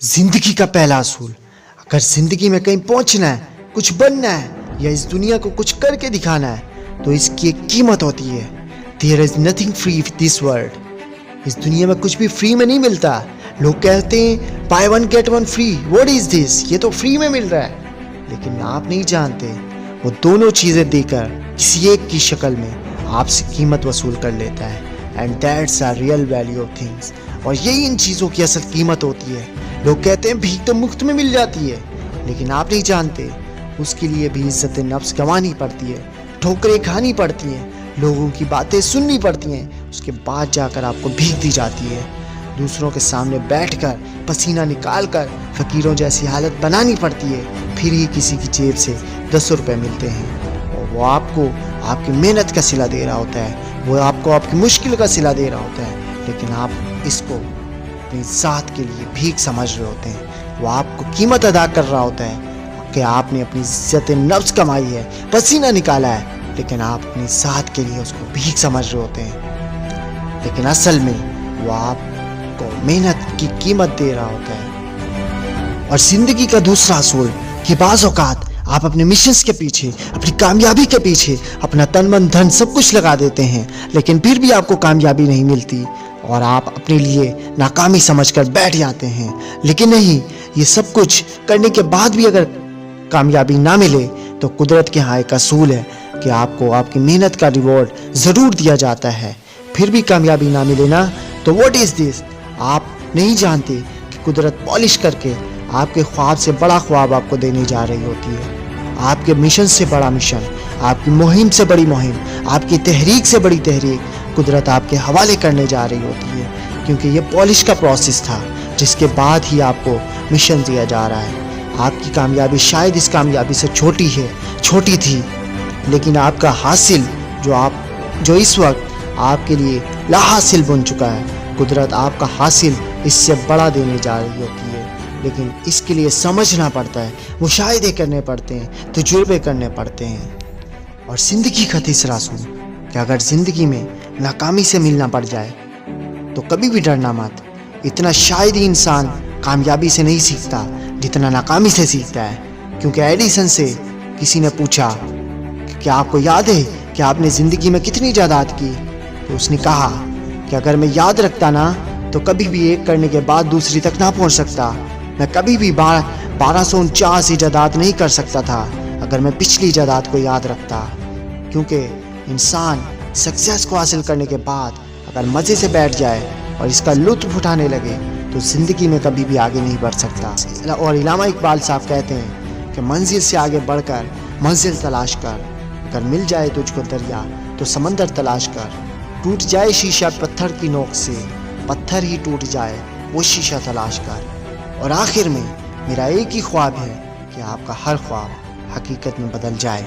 जिंदगी का पहला असूल, अगर जिंदगी में कहीं पहुंचना है, कुछ बनना है या इस दुनिया को कुछ करके दिखाना है तो इसकी एक कीमत होती है। There is nothing free with this world. इस दुनिया में कुछ भी फ्री में नहीं मिलता। लोग कहते हैं by one get one free, what is this, ये तो फ्री में मिल रहा है। लेकिन आप नहीं जानते वो दोनों चीजें देकर किसी एक की शक्ल में आपसे कीमत वसूल कर लेता है। And that's are real value of things. और यही इन चीज़ों की असल कीमत होती है। लोग कहते हैं भीख तो मुफ्त में मिल जाती है, लेकिन आप नहीं जानते उसके लिए भी इज्जत नफ्स गंवानी पड़ती है, ठोकरें खानी पड़ती हैं, लोगों की बातें सुननी पड़ती हैं। उसके बाद जाकर आपको भीख दी जाती है। दूसरों के सामने बैठकर पसीना निकाल कर फकीरों जैसी हालत बनानी पड़ती है, फिर ही किसी की जेब से 10 रुपये मिलते हैं। और वो आपको आपकी मेहनत का सिला दे रहा होता है, वो आपको आपकी मुश्किल का सिला दे रहा होता है, लेकिन आप इसको अपनी ज़ात के लिए भीख समझ रहे होते हैं। वो आपको कीमत अदा कर रहा होता है कि आपने अपनी इज्जत नफ्स कमाई है, पसीना निकाला है, लेकिन आप अपनी ज़ात के लिए उसको भीख समझ रहे होते हैं। लेकिन असल में वो आपको मेहनत की कीमत दे रहा होता है। और ज़िंदगी का दूसरा असूल कि बाज़ औक़ात आप अपने मिशंस के पीछे, अपनी कामयाबी के पीछे अपना तन मन धन सब कुछ लगा देते हैं, लेकिन फिर भी आपको कामयाबी नहीं मिलती और आप अपने लिए नाकामी समझकर बैठ जाते हैं। लेकिन नहीं, ये सब कुछ करने के बाद भी अगर कामयाबी ना मिले तो कुदरत के यहाँ एक असूल है कि आपको आपकी मेहनत का रिवॉर्ड ज़रूर दिया जाता है। फिर भी कामयाबी ना मिले ना तो व्हाट इज़ दिस, आप नहीं जानते कि कुदरत पॉलिश करके आपके ख्वाब से बड़ा ख्वाब आपको देने जा रही होती है। आपके मिशन से बड़ा मिशन, आपकी मुहिम से बड़ी मुहिम, आपकी तहरीक से बड़ी तहरीक कुदरत आपके हवाले करने जा रही होती है, क्योंकि ये पॉलिश का प्रोसेस था जिसके बाद ही आपको मिशन दिया जा रहा है। आपकी कामयाबी शायद इस कामयाबी से छोटी थी, लेकिन आपका हासिल जो इस वक्त आपके लिए लाहासिल बन चुका है, कुदरत आपका हासिल इससे बड़ा देने जा रही होती है। लेकिन इसके लिए समझना पड़ता है, मुशाहिदे करने पड़ते हैं, तजुर्बे करने पड़ते हैं। और ज़िंदगी का तीसरा असूल कि अगर ज़िंदगी में नाकामी से मिलना पड़ जाए तो कभी भी डरना मत। इतना शायद ही इंसान कामयाबी से नहीं सीखता जितना नाकामी से सीखता है। क्योंकि एडिसन से किसी ने पूछा कि क्या आपको याद है कि आपने ज़िंदगी में कितनी जायदाद की, तो उसने कहा कि अगर मैं याद रखता ना तो कभी भी एक करने के बाद दूसरी तक ना पहुंच सकता। मैं कभी भी 1249 जायदाद नहीं कर सकता था अगर मैं पिछली जायदाद को याद रखता। क्योंकि इंसान सक्सेस को हासिल करने के बाद अगर मज़े से बैठ जाए और इसका लुत्फ़ उठाने लगे तो ज़िंदगी में कभी भी आगे नहीं बढ़ सकता। और इल्लामा इकबाल साहब कहते हैं कि मंजिल से आगे बढ़कर मंजिल तलाश कर, अगर मिल जाए तुझको दरिया तो समंदर तलाश कर, टूट जाए शीशा पत्थर की नोक से, पत्थर ही टूट जाए वो शीशा तलाश कर। और आखिर में मेरा एक ही ख्वाब है कि आपका हर ख्वाब हकीकत में बदल जाए।